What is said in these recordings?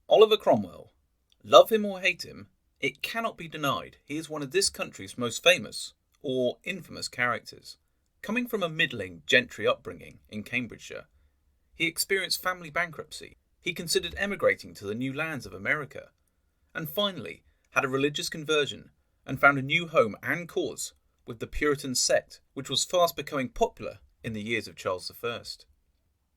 Oliver Cromwell. Love him or hate him, it cannot be denied he is one of this country's most famous, or infamous, characters. Coming from a middling gentry upbringing in Cambridgeshire, he experienced family bankruptcy. He considered emigrating to the new lands of America, and finally had a religious conversion and found a new home and cause with the Puritan sect, which was fast becoming popular in the years of Charles I.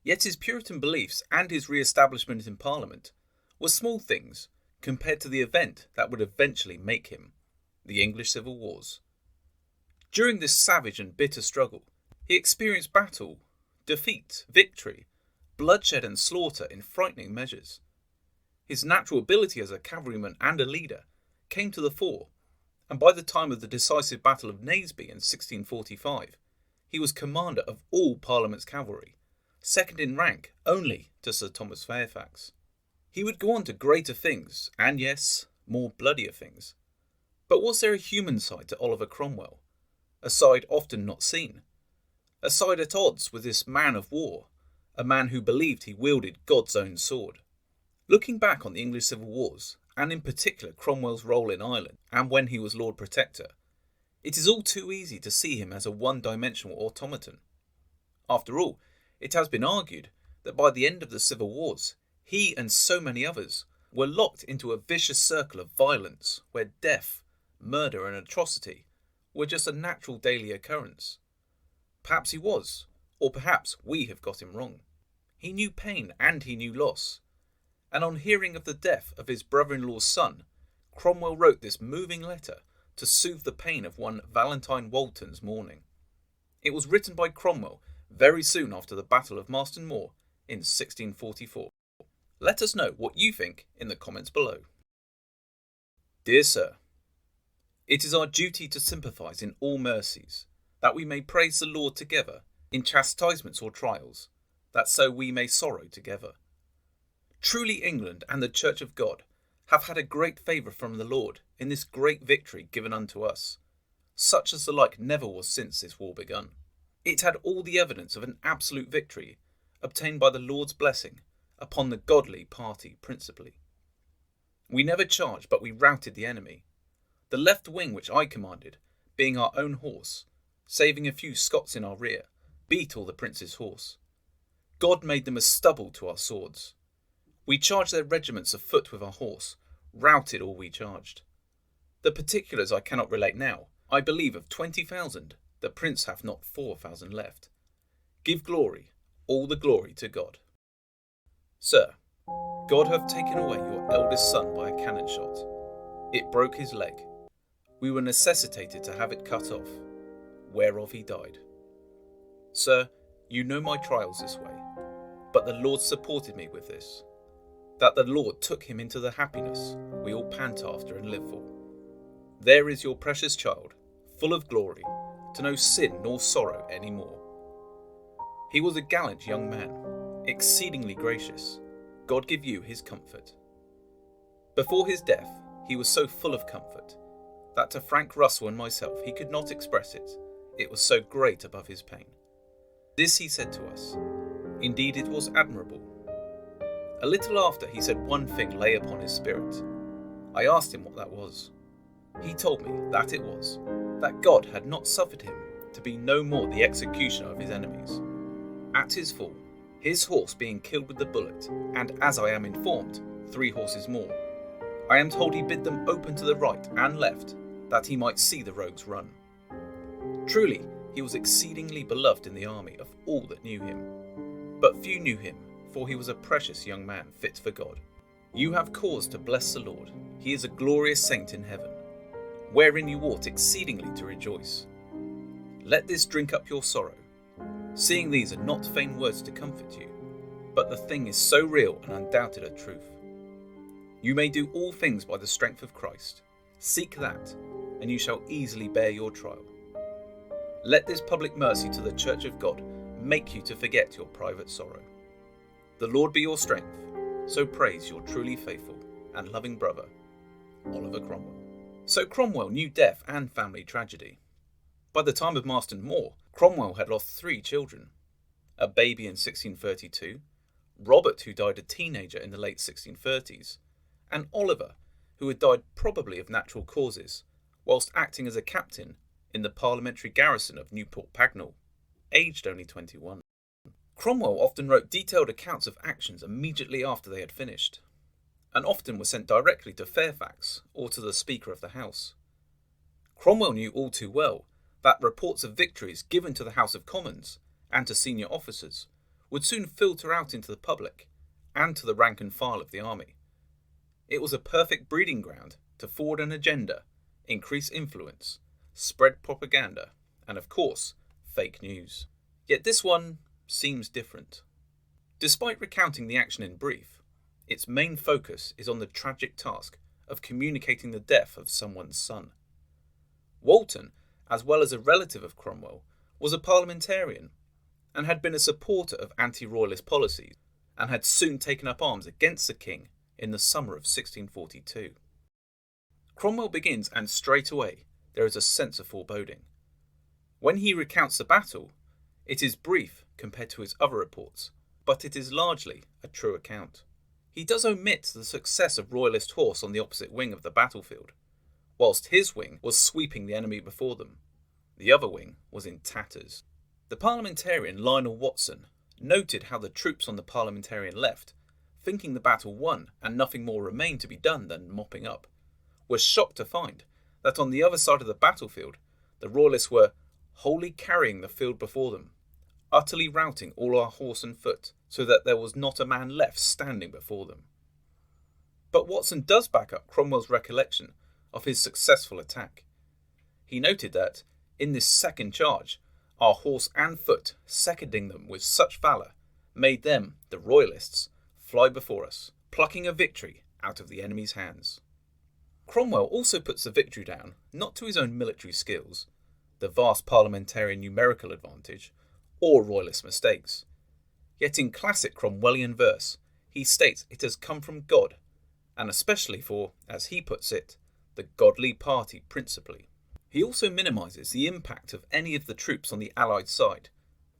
Yet his Puritan beliefs and his re-establishment in Parliament were small things compared to the event that would eventually make him, the English Civil Wars. During this savage and bitter struggle, he experienced battle, defeat, victory, bloodshed and slaughter in frightening measures. His natural ability as a cavalryman and a leader came to the fore, and by the time of the decisive Battle of Naseby in 1645, he was commander of all Parliament's cavalry, second in rank only to Sir Thomas Fairfax. He would go on to greater things, and yes, more bloodier things. But was there a human side to Oliver Cromwell? A side often not seen? A side at odds with this man of war, a man who believed he wielded God's own sword? Looking back on the English Civil Wars, and in particular Cromwell's role in Ireland, and when he was Lord Protector, it is all too easy to see him as a one-dimensional automaton. After all, it has been argued that by the end of the Civil Wars, he and so many others were locked into a vicious circle of violence where death, murder and atrocity were just a natural daily occurrence. Perhaps he was, or perhaps we have got him wrong. He knew pain and he knew loss, and on hearing of the death of his brother-in-law's son, Cromwell wrote this moving letter to soothe the pain of one Valentine Walton's mourning. It was written by Cromwell very soon after the Battle of Marston Moor in 1644. Let us know what you think in the comments below. Dear Sir, it is our duty to sympathise in all mercies, that we may praise the Lord together in chastisements or trials, that so we may sorrow together. Truly England and the Church of God have had a great favour from the Lord in this great victory given unto us, such as the like never was since this war begun. It had all the evidence of an absolute victory, obtained by the Lord's blessing upon the godly party principally. We never charged, but we routed the enemy, the left wing which I commanded, being our own horse, saving a few Scots in our rear, beat all the prince's horse. God made them as stubble to our swords. We charged their regiments of foot with our horse, routed all we charged. The particulars I cannot relate now. I believe of 20,000, the prince hath not 4,000 left. Give glory, all the glory to God. Sir, God hath taken away your eldest son by a cannon shot. It broke his leg. We were necessitated to have it cut off, whereof he died. Sir, you know my trials this way, but the Lord supported me with this, that the Lord took him into the happiness we all pant after and live for. There is your precious child, full of glory, to know sin nor sorrow any more. He was a gallant young man, exceedingly gracious. God give you his comfort. Before his death, he was so full of comfort, that to Frank Russell and myself he could not express it. It was so great above his pain. This he said to us. Indeed it was admirable. A little after he said one thing lay upon his spirit. I asked him what that was. He told me that it was, that God had not suffered him to be no more the executioner of his enemies. At his fall, his horse being killed with the bullet, and as I am informed, 3 horses more, I am told he bid them open to the right and left, that he might see the rogues run. Truly, he was exceedingly beloved in the army of all that knew him. But few knew him, for he was a precious young man fit for God. You have cause to bless the Lord. He is a glorious saint in heaven, wherein you ought exceedingly to rejoice. Let this drink up your sorrow, seeing these are not vain words to comfort you, but the thing is so real and undoubted a truth. You may do all things by the strength of Christ. Seek that, and you shall easily bear your trial. Let this public mercy to the Church of God make you to forget your private sorrow. The Lord be your strength, so praise your truly faithful and loving brother, Oliver Cromwell. So Cromwell knew death and family tragedy. By the time of Marston Moor, Cromwell had lost 3 children. A baby in 1632, Robert, who died a teenager in the late 1630s, and Oliver, who had died probably of natural causes, whilst acting as a captain in the parliamentary garrison of Newport Pagnell, aged only 21. Cromwell often wrote detailed accounts of actions immediately after they had finished, and often were sent directly to Fairfax or to the Speaker of the House. Cromwell knew all too well that reports of victories given to the House of Commons and to senior officers would soon filter out into the public and to the rank and file of the army. It was a perfect breeding ground to forward an agenda, increase influence, spread propaganda, and of course, fake news. Yet this one seems different. Despite recounting the action in brief, its main focus is on the tragic task of communicating the death of someone's son. Walton, as well as a relative of Cromwell, was a parliamentarian and had been a supporter of anti-royalist policies and had soon taken up arms against the king in the summer of 1642. Cromwell begins, and straight away there is a sense of foreboding. When he recounts the battle, it is brief compared to his other reports, but it is largely a true account. He does omit the success of royalist horse on the opposite wing of the battlefield. Whilst his wing was sweeping the enemy before them, the other wing was in tatters. The parliamentarian Lionel Watson noted how the troops on the parliamentarian left, thinking the battle won and nothing more remained to be done than mopping up, were shocked to find that on the other side of the battlefield the royalists were wholly carrying the field before them, utterly routing all our horse and foot, so that there was not a man left standing before them. But Watson does back up Cromwell's recollection of his successful attack. He noted that, in this second charge, our horse and foot, seconding them with such valour, made them, the royalists, fly before us, plucking a victory out of the enemy's hands. Cromwell also puts the victory down not to his own military skills, the vast parliamentarian numerical advantage, or royalist mistakes. Yet in classic Cromwellian verse, he states it has come from God, and especially for, as he puts it, the godly party principally. He also minimises the impact of any of the troops on the Allied side,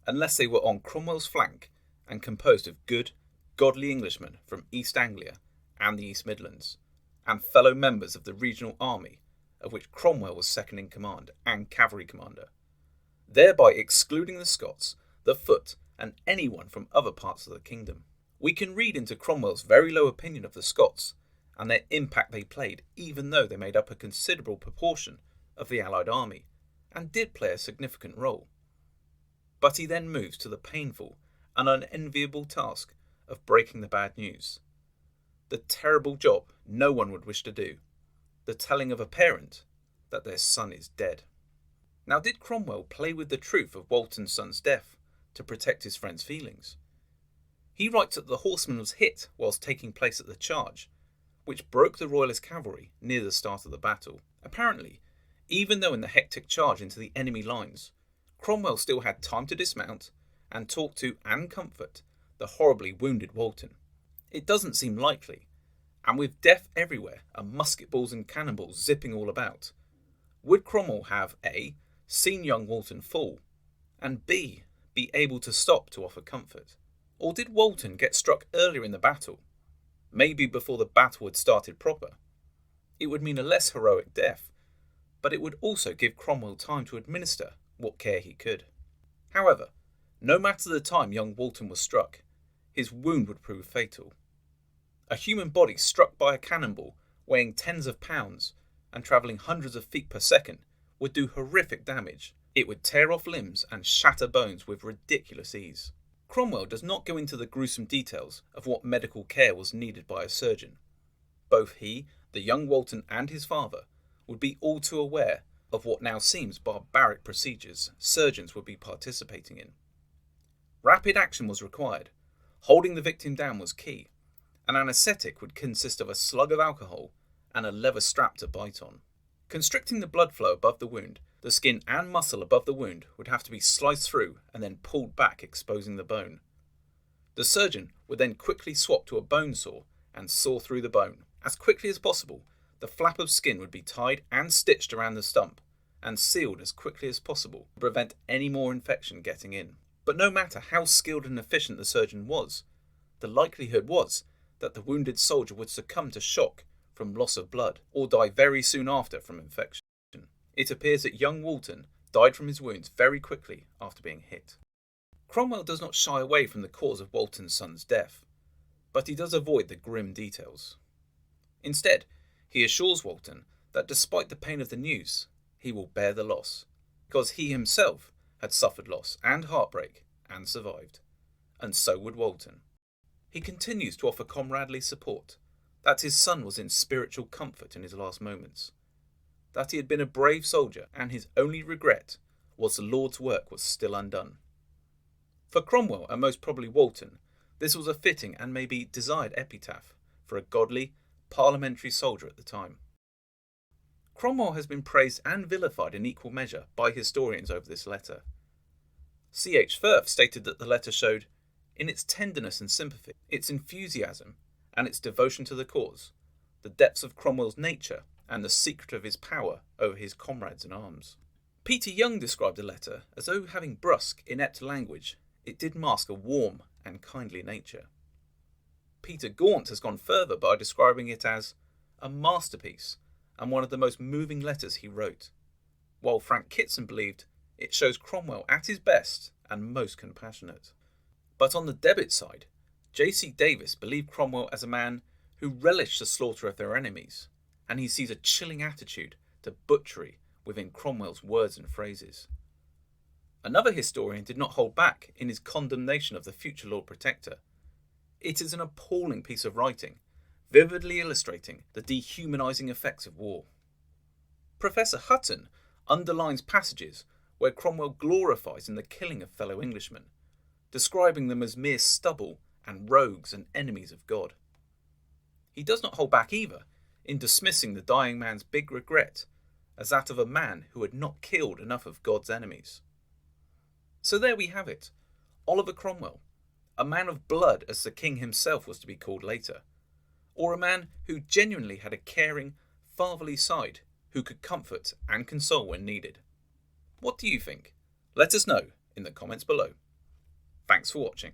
unless they were on Cromwell's flank and composed of good, godly Englishmen from East Anglia and the East Midlands, and fellow members of the regional army, of which Cromwell was second in command and cavalry commander, thereby excluding the Scots, the foot, and anyone from other parts of the kingdom. We can read into Cromwell's very low opinion of the Scots and their impact they played, even though they made up a considerable proportion of the Allied army, and did play a significant role. But he then moves to the painful and unenviable task of breaking the bad news. The terrible job no one would wish to do, the telling of a parent that their son is dead. Now, did Cromwell play with the truth of Walton's son's death to protect his friend's feelings? He writes that the horseman was hit whilst taking place at the charge, which broke the royalist cavalry near the start of the battle. Apparently, even though in the hectic charge into the enemy lines, Cromwell still had time to dismount and talk to and comfort the horribly wounded Walton. It doesn't seem likely, and with death everywhere and musket balls and cannonballs zipping all about, would Cromwell have A, seen young Walton fall, and B, be able to stop to offer comfort? Or did Walton get struck earlier in the battle, maybe before the battle had started proper? It would mean a less heroic death, but it would also give Cromwell time to administer what care he could. However, no matter the time young Walton was struck, his wound would prove fatal. A human body struck by a cannonball weighing tens of pounds and travelling hundreds of feet per second would do horrific damage. It would tear off limbs and shatter bones with ridiculous ease. Cromwell does not go into the gruesome details of what medical care was needed by a surgeon. Both he, the young Walton, and his father would be all too aware of what now seems barbaric procedures surgeons would be participating in. Rapid action was required. Holding the victim down was key. An anaesthetic would consist of a slug of alcohol and a leather strap to bite on. Constricting the blood flow above the wound, the skin and muscle above the wound would have to be sliced through and then pulled back, exposing the bone. The surgeon would then quickly swap to a bone saw and saw through the bone. As quickly as possible, the flap of skin would be tied and stitched around the stump and sealed as quickly as possible to prevent any more infection getting in. But no matter how skilled and efficient the surgeon was, the likelihood was that the wounded soldier would succumb to shock from loss of blood or die very soon after from infection. It appears that young Walton died from his wounds very quickly after being hit. Cromwell does not shy away from the cause of Walton's son's death, but he does avoid the grim details. Instead, he assures Walton that despite the pain of the news, he will bear the loss, because he himself had suffered loss and heartbreak and survived, and so would Walton. He continues to offer comradely support, that his son was in spiritual comfort in his last moments, that he had been a brave soldier and his only regret was the Lord's work was still undone. For Cromwell, and most probably Walton, this was a fitting and maybe desired epitaph for a godly, parliamentary soldier at the time. Cromwell has been praised and vilified in equal measure by historians over this letter. C.H. Firth stated that the letter showed, in its tenderness and sympathy, its enthusiasm, and its devotion to the cause, the depths of Cromwell's nature and the secret of his power over his comrades in arms. Peter Young described the letter as though having brusque, inept language, it did mask a warm and kindly nature. Peter Gaunt has gone further by describing it as a masterpiece and one of the most moving letters he wrote, while Frank Kitson believed it shows Cromwell at his best and most compassionate. But on the debit side, J.C. Davis believed Cromwell as a man who relished the slaughter of their enemies, and he sees a chilling attitude to butchery within Cromwell's words and phrases. Another historian did not hold back in his condemnation of the future Lord Protector. It is an appalling piece of writing, vividly illustrating the dehumanising effects of war. Professor Hutton underlines passages where Cromwell glorifies in the killing of fellow Englishmen, describing them as mere stubble and rogues and enemies of God. He does not hold back either in dismissing the dying man's big regret as that of a man who had not killed enough of God's enemies. So there we have it, Oliver Cromwell, a man of blood as the king himself was to be called later, or a man who genuinely had a caring, fatherly side who could comfort and console when needed. What do you think? Let us know in the comments below. Thanks for watching.